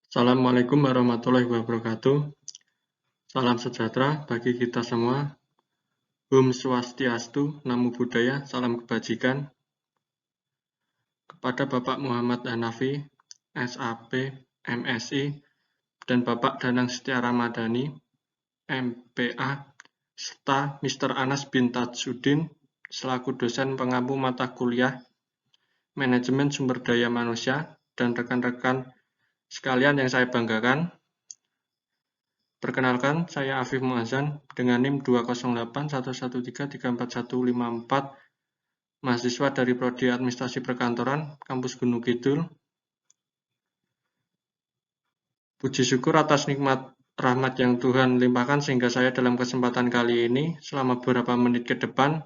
Assalamualaikum warahmatullahi wabarakatuh. Salam sejahtera bagi kita semua. Om Swastiastu, Namo Buddhaya, salam kebajikan. Kepada Bapak Muhammad Hanafi, SAP, MSI, dan Bapak Danang Setia Ramadhani, MPA, serta Mr. Anas bin Tajudin, selaku dosen pengampu mata kuliah Manajemen Sumber Daya Manusia, dan rekan-rekan sekalian yang saya banggakan. Perkenalkan, saya Afif Muazzan dengan NIM 20811334154, mahasiswa dari Prodi Administrasi Perkantoran, Kampus Gunung Kidul. Puji syukur atas nikmat rahmat yang Tuhan limpahkan sehingga saya dalam kesempatan kali ini, selama beberapa menit ke depan,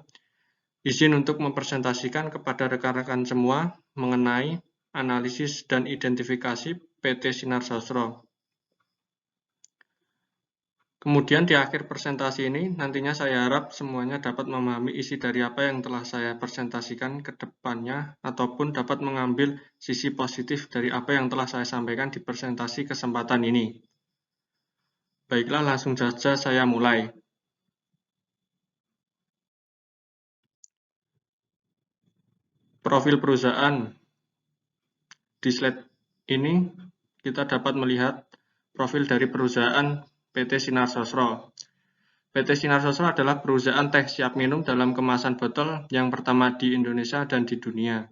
izin untuk mempresentasikan kepada rekan-rekan semua mengenai analisis dan identifikasi PT Sinar Sosro. Kemudian di akhir presentasi ini, nantinya saya harap semuanya dapat memahami isi dari apa yang telah saya presentasikan ke depannya, ataupun dapat mengambil sisi positif dari apa yang telah saya sampaikan di presentasi kesempatan ini. Baiklah, langsung saja saya mulai. Profil perusahaan. Di slide ini, kita dapat melihat profil dari perusahaan PT Sinar Sosro. PT Sinar Sosro adalah perusahaan teh siap minum dalam kemasan botol yang pertama di Indonesia dan di dunia.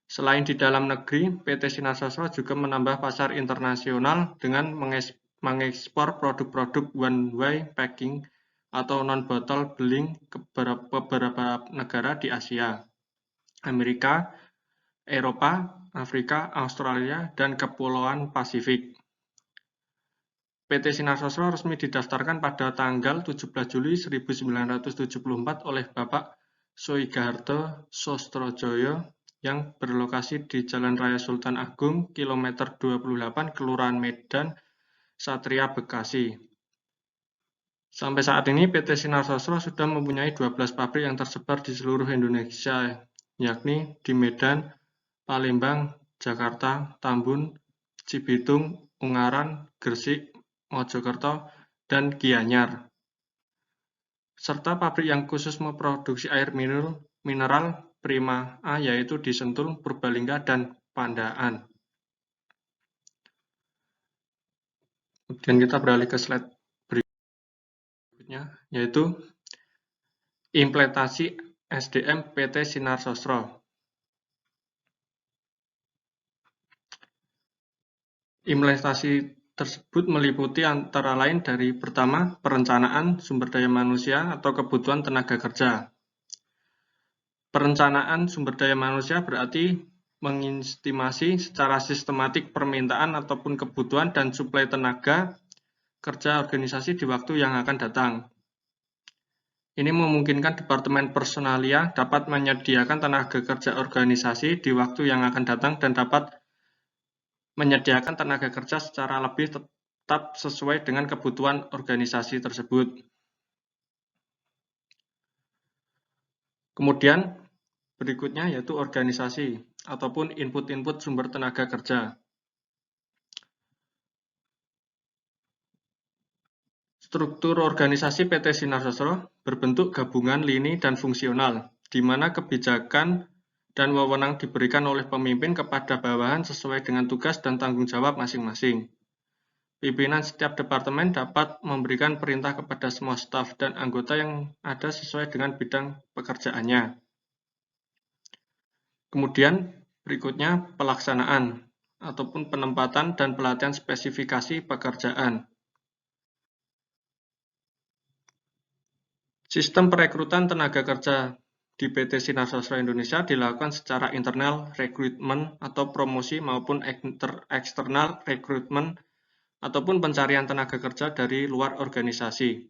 Selain di dalam negeri, PT Sinar Sosro juga menambah pasar internasional dengan mengekspor produk-produk one-way packing atau non-bottle beling ke beberapa negara di Asia, Amerika, Eropa, Afrika, Australia, dan Kepulauan Pasifik. PT Sinar Sosro resmi didaftarkan pada tanggal 17 Juli 1974 oleh Bapak Soegiharto Sostrojoyo yang berlokasi di Jalan Raya Sultan Agung, kilometer 28, Kelurahan Medan, Satria, Bekasi. Sampai saat ini PT Sinar Sosro sudah mempunyai 12 pabrik yang tersebar di seluruh Indonesia, yakni di Medan, Palembang, Jakarta, Tambun, Cibitung, Ungaran, Gresik, Mojokerto, dan Gianyar. Serta pabrik yang khusus memproduksi air mineral Prima A, yaitu di Sentul, Purbalingga, dan Pandaan. Kemudian kita beralih ke slide berikutnya, yaitu implementasi SDM PT Sinar Sosro. Implementasi tersebut meliputi antara lain dari pertama, perencanaan sumber daya manusia atau kebutuhan tenaga kerja. Perencanaan sumber daya manusia berarti mengestimasi secara sistematik permintaan ataupun kebutuhan dan suplai tenaga kerja organisasi di waktu yang akan datang. Ini memungkinkan Departemen Personalia dapat menyediakan tenaga kerja organisasi di waktu yang akan datang dan dapat menyediakan tenaga kerja secara lebih tetap sesuai dengan kebutuhan organisasi tersebut. Kemudian berikutnya yaitu organisasi ataupun input-input sumber tenaga kerja. Struktur organisasi PT Sinar Sosro berbentuk gabungan lini dan fungsional, di mana kebijakan dan wewenang diberikan oleh pemimpin kepada bawahan sesuai dengan tugas dan tanggung jawab masing-masing. Pimpinan setiap departemen dapat memberikan perintah kepada semua staf dan anggota yang ada sesuai dengan bidang pekerjaannya. Kemudian berikutnya pelaksanaan ataupun penempatan dan pelatihan spesifikasi pekerjaan. Sistem perekrutan tenaga kerja di PT Sinar Sosro Indonesia dilakukan secara internal rekrutmen atau promosi maupun eksternal rekrutmen ataupun pencarian tenaga kerja dari luar organisasi.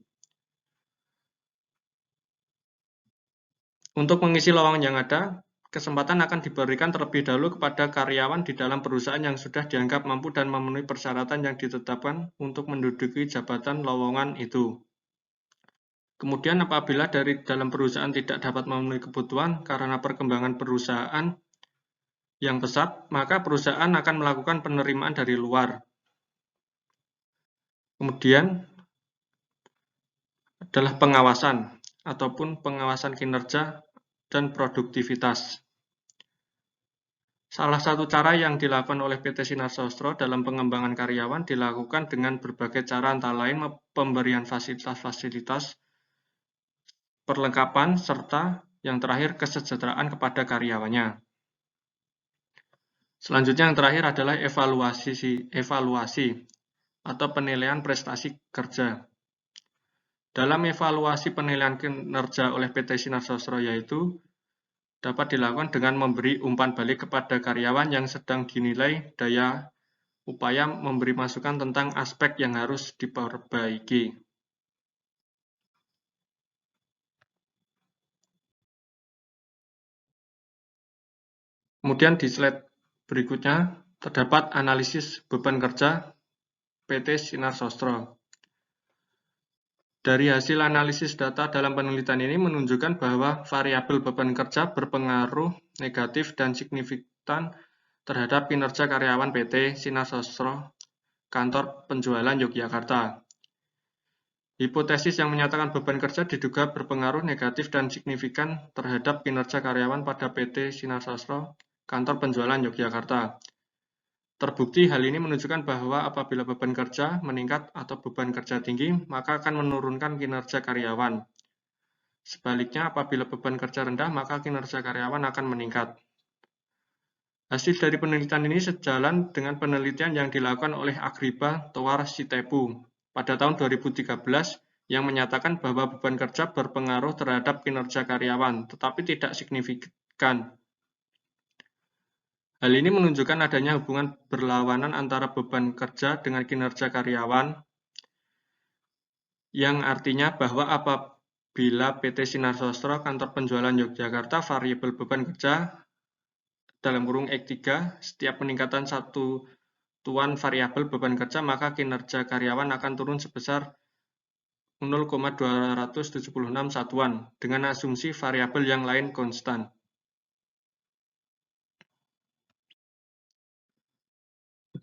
Untuk mengisi lowongan yang ada, kesempatan akan diberikan terlebih dahulu kepada karyawan di dalam perusahaan yang sudah dianggap mampu dan memenuhi persyaratan yang ditetapkan untuk menduduki jabatan lowongan itu. Kemudian apabila dari dalam perusahaan tidak dapat memenuhi kebutuhan karena perkembangan perusahaan yang pesat, maka perusahaan akan melakukan penerimaan dari luar. Kemudian adalah pengawasan ataupun pengawasan kinerja dan produktivitas. Salah satu cara yang dilakukan oleh PT Sinar Sosro dalam pengembangan karyawan dilakukan dengan berbagai cara, antara lain pemberian fasilitas-fasilitas, perlengkapan, serta yang terakhir kesejahteraan kepada karyawannya. Selanjutnya yang terakhir adalah evaluasi atau penilaian prestasi kerja. Dalam evaluasi penilaian kinerja oleh PT Sinar Sosro yaitu dapat dilakukan dengan memberi umpan balik kepada karyawan yang sedang dinilai daya upaya memberi masukan tentang aspek yang harus diperbaiki. Kemudian di slide berikutnya terdapat analisis beban kerja PT Sinar Sosro. Dari hasil analisis data dalam penelitian ini menunjukkan bahwa variabel beban kerja berpengaruh negatif dan signifikan terhadap kinerja karyawan PT Sinar Sosro Kantor Penjualan Yogyakarta. Hipotesis yang menyatakan beban kerja diduga berpengaruh negatif dan signifikan terhadap kinerja karyawan pada PT Sinar Sosro Kantor Penjualan Yogyakarta. Terbukti hal ini menunjukkan bahwa apabila beban kerja meningkat atau beban kerja tinggi, maka akan menurunkan kinerja karyawan. Sebaliknya, apabila beban kerja rendah, maka kinerja karyawan akan meningkat. Hasil dari penelitian ini sejalan dengan penelitian yang dilakukan oleh Agriba Toar Sitepu pada tahun 2013 yang menyatakan bahwa beban kerja berpengaruh terhadap kinerja karyawan, tetapi tidak signifikan. Hal ini menunjukkan adanya hubungan berlawanan antara beban kerja dengan kinerja karyawan, yang artinya bahwa apabila PT Sinar Sosro Kantor Penjualan Yogyakarta variabel beban kerja dalam kurung X3 setiap peningkatan satu tuan variabel beban kerja, maka kinerja karyawan akan turun sebesar 0,276 satuan dengan asumsi variabel yang lain konstan.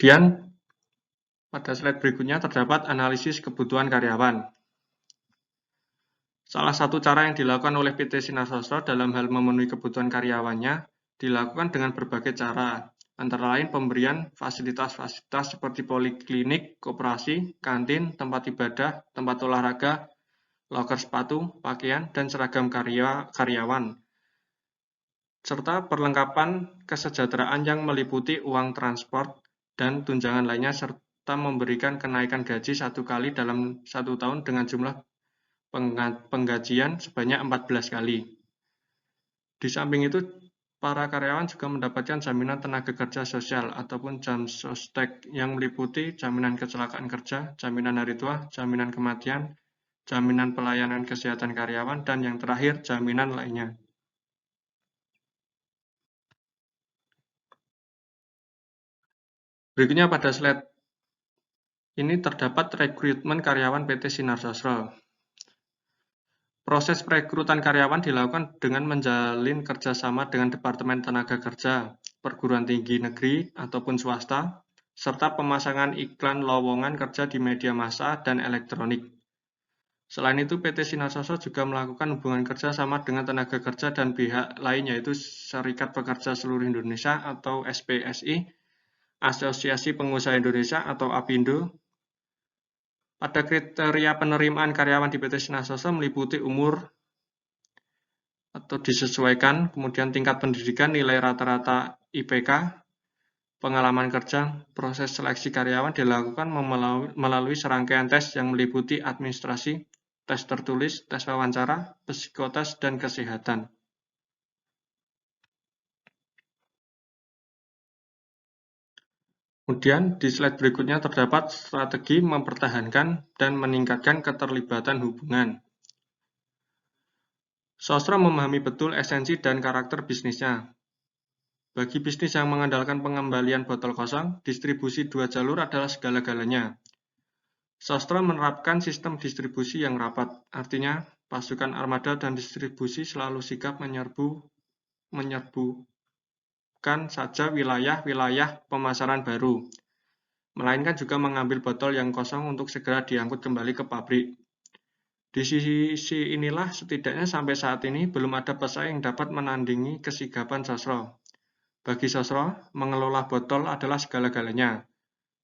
Kemudian pada slide berikutnya terdapat analisis kebutuhan karyawan. Salah satu cara yang dilakukan oleh PT Sinar Sosro dalam hal memenuhi kebutuhan karyawannya dilakukan dengan berbagai cara, antara lain pemberian fasilitas-fasilitas seperti poliklinik, koperasi, kantin, tempat ibadah, tempat olahraga, loker sepatu, pakaian, dan seragam karyawan, serta perlengkapan kesejahteraan yang meliputi uang transport dan tunjangan lainnya, serta memberikan kenaikan gaji 1 kali dalam 1 tahun dengan jumlah penggajian sebanyak 14 kali. Di samping itu, para karyawan juga mendapatkan jaminan tenaga kerja sosial ataupun JAMSOSTEK yang meliputi jaminan kecelakaan kerja, jaminan hari tua, jaminan kematian, jaminan pelayanan kesehatan karyawan, dan yang terakhir jaminan lainnya. Berikutnya pada slide ini terdapat rekrutmen karyawan PT Sinar Sosro. Proses perekrutan karyawan dilakukan dengan menjalin kerjasama dengan Departemen Tenaga Kerja, perguruan tinggi negeri ataupun swasta, serta pemasangan iklan lowongan kerja di media massa dan elektronik. Selain itu, PT Sinar Sosro juga melakukan hubungan kerja sama dengan tenaga kerja dan pihak lain, yaitu Serikat Pekerja Seluruh Indonesia atau SPSI, Asosiasi Pengusaha Indonesia atau APindo. Pada kriteria penerimaan karyawan di PT Sinar Sosro meliputi umur atau disesuaikan, kemudian tingkat pendidikan, nilai rata-rata IPK, pengalaman kerja. Proses seleksi karyawan dilakukan melalui serangkaian tes yang meliputi administrasi, tes tertulis, tes wawancara, psikotes, dan kesehatan. Kemudian di slide berikutnya terdapat strategi mempertahankan dan meningkatkan keterlibatan hubungan. Sosro memahami betul esensi dan karakter bisnisnya. Bagi bisnis yang mengandalkan pengembalian botol kosong, distribusi 2 jalur adalah segala-galanya. Sosro menerapkan sistem distribusi yang rapat, artinya pasukan armada dan distribusi selalu sigap menyerbu bukan saja wilayah-wilayah pemasaran baru, melainkan juga mengambil botol yang kosong untuk segera diangkut kembali ke pabrik. Di sisi inilah setidaknya sampai saat ini belum ada pesaing yang dapat menandingi kesigapan Sosro. Bagi Sosro, mengelola botol adalah segala-galanya.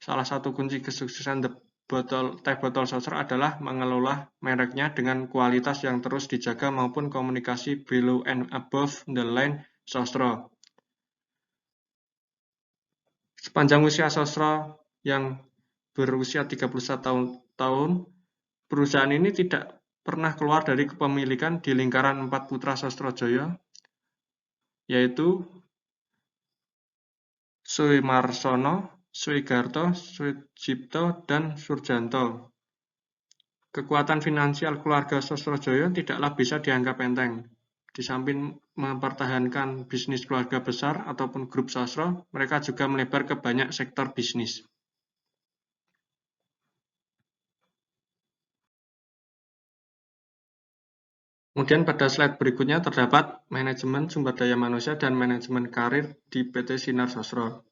Salah satu kunci kesuksesan teh botol Sosro adalah mengelola mereknya dengan kualitas yang terus dijaga maupun komunikasi below and above the line Sosro. Sepanjang usia Sosro yang berusia 31 tahun, perusahaan ini tidak pernah keluar dari kepemilikan di lingkaran 4 putra Sostrojoyo, yaitu Sumarsono, Sugiarto, Sujipto, dan Surjanto. Kekuatan finansial keluarga Sostrojoyo tidaklah bisa dianggap enteng. Di samping mempertahankan bisnis keluarga besar ataupun grup Sosro, mereka juga melebar ke banyak sektor bisnis. Kemudian pada slide berikutnya terdapat manajemen sumber daya manusia dan manajemen karir di PT Sinar Sosro.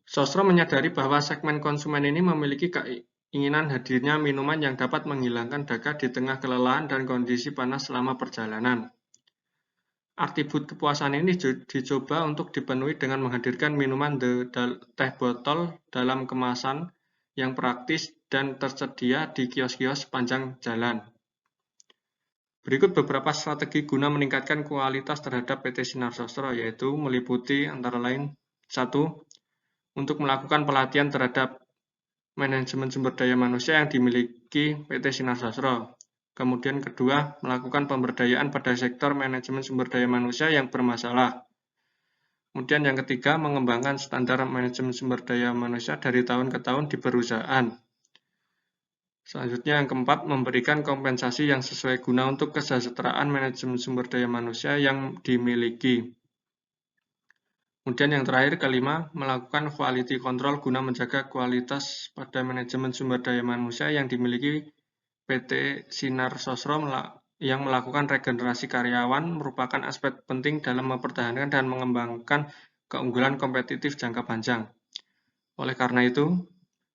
Sosro menyadari bahwa segmen konsumen ini memiliki keinginan hadirnya minuman yang dapat menghilangkan dahaga di tengah kelelahan dan kondisi panas selama perjalanan. Atribut kepuasan ini dicoba untuk dipenuhi dengan menghadirkan minuman teh botol dalam kemasan yang praktis dan tersedia di kios-kios sepanjang jalan. Berikut beberapa strategi guna meningkatkan kualitas terhadap PT Sinar Sosro, yaitu meliputi antara lain 1. Untuk melakukan pelatihan terhadap manajemen sumber daya manusia yang dimiliki PT Sinar Sosro. Kemudian kedua, melakukan pemberdayaan pada sektor manajemen sumber daya manusia yang bermasalah. Kemudian yang ketiga, mengembangkan standar manajemen sumber daya manusia dari tahun ke tahun di perusahaan. Selanjutnya yang keempat, memberikan kompensasi yang sesuai guna untuk kesejahteraan manajemen sumber daya manusia yang dimiliki. Kemudian yang terakhir, kelima, melakukan quality control guna menjaga kualitas pada manajemen sumber daya manusia yang dimiliki PT Sinar Sosro yang melakukan regenerasi karyawan merupakan aspek penting dalam mempertahankan dan mengembangkan keunggulan kompetitif jangka panjang. Oleh karena itu,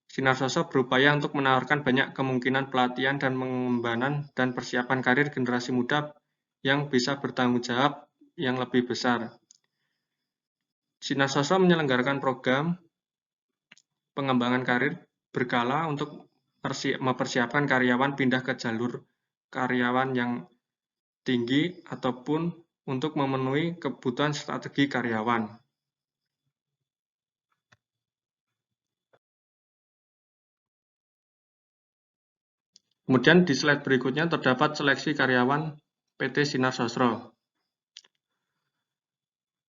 Sinar Sosro berupaya untuk menawarkan banyak kemungkinan pelatihan dan pengembangan dan persiapan karir generasi muda yang bisa bertanggung jawab yang lebih besar. Sinar Sosro menyelenggarakan program pengembangan karir berkala untuk mempersiapkan karyawan pindah ke jalur karyawan yang tinggi ataupun untuk memenuhi kebutuhan strategi karyawan. Kemudian di slide berikutnya terdapat seleksi karyawan PT Sinar Sosro.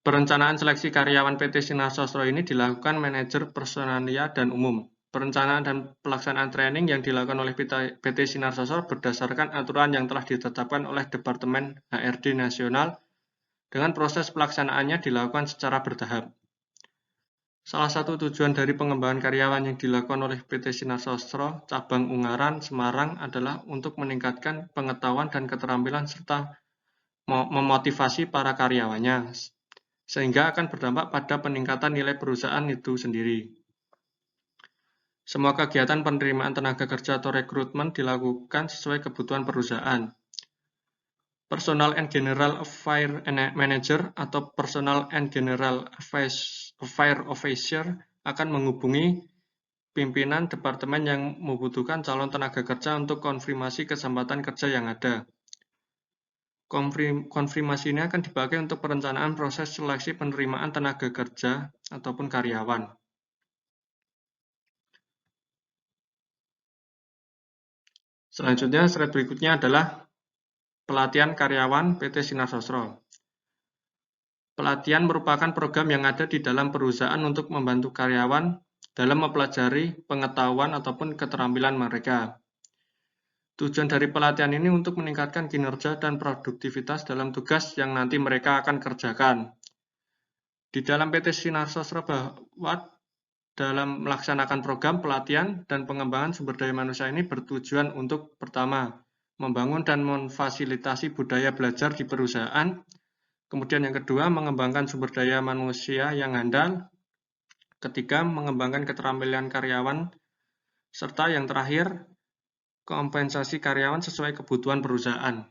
Perencanaan seleksi karyawan PT Sinar Sosro ini dilakukan manajer personalia dan umum. Perencanaan dan pelaksanaan training yang dilakukan oleh PT Sinar Sosro berdasarkan aturan yang telah ditetapkan oleh Departemen HRD Nasional dengan proses pelaksanaannya dilakukan secara bertahap. Salah satu tujuan dari pengembangan karyawan yang dilakukan oleh PT Sinar Sosro cabang Ungaran, Semarang adalah untuk meningkatkan pengetahuan dan keterampilan serta memotivasi para karyawannya, sehingga akan berdampak pada peningkatan nilai perusahaan itu sendiri. Semua kegiatan penerimaan tenaga kerja atau rekrutmen dilakukan sesuai kebutuhan perusahaan. Personal and General Affair Manager atau Personal and General Affair Officer akan menghubungi pimpinan departemen yang membutuhkan calon tenaga kerja untuk konfirmasi kesempatan kerja yang ada. Konfirmasi ini akan dipakai untuk perencanaan proses seleksi penerimaan tenaga kerja ataupun karyawan. Selanjutnya, slide berikutnya adalah pelatihan karyawan PT Sinar Sosro. Pelatihan merupakan program yang ada di dalam perusahaan untuk membantu karyawan dalam mempelajari pengetahuan ataupun keterampilan mereka. Tujuan dari pelatihan ini untuk meningkatkan kinerja dan produktivitas dalam tugas yang nanti mereka akan kerjakan. Di dalam PT Sinar Sosro bahwa dalam melaksanakan program pelatihan dan pengembangan sumber daya manusia ini bertujuan untuk pertama, membangun dan memfasilitasi budaya belajar di perusahaan. Kemudian yang kedua, mengembangkan sumber daya manusia yang handal. Ketiga, mengembangkan keterampilan karyawan. Serta yang terakhir, kompensasi karyawan sesuai kebutuhan perusahaan.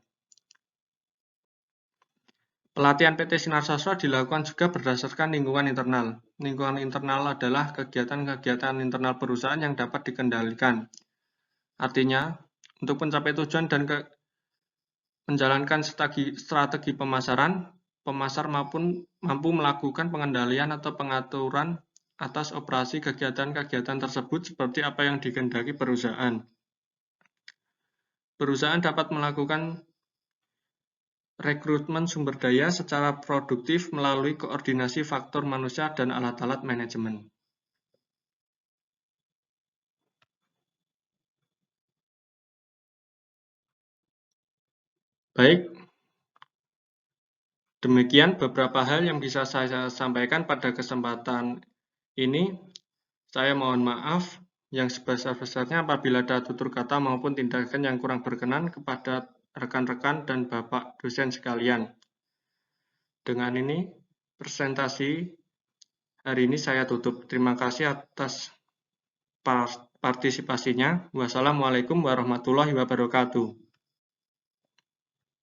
Pelatihan PT Sinar Sastra dilakukan juga berdasarkan lingkungan internal. Lingkungan internal adalah kegiatan-kegiatan internal perusahaan yang dapat dikendalikan. Artinya, untuk mencapai tujuan dan menjalankan strategi pemasaran, pemasar mampu melakukan pengendalian atau pengaturan atas operasi kegiatan-kegiatan tersebut seperti apa yang dikehendaki perusahaan. Perusahaan dapat melakukan rekrutmen sumber daya secara produktif melalui koordinasi faktor manusia dan alat-alat manajemen. Baik, demikian beberapa hal yang bisa saya sampaikan pada kesempatan ini. Saya mohon maaf yang sebesar-besarnya apabila ada tutur kata maupun tindakan yang kurang berkenan kepada rekan-rekan dan Bapak dosen sekalian. Dengan ini, presentasi hari ini saya tutup. Terima kasih atas partisipasinya. Wassalamualaikum warahmatullahi wabarakatuh.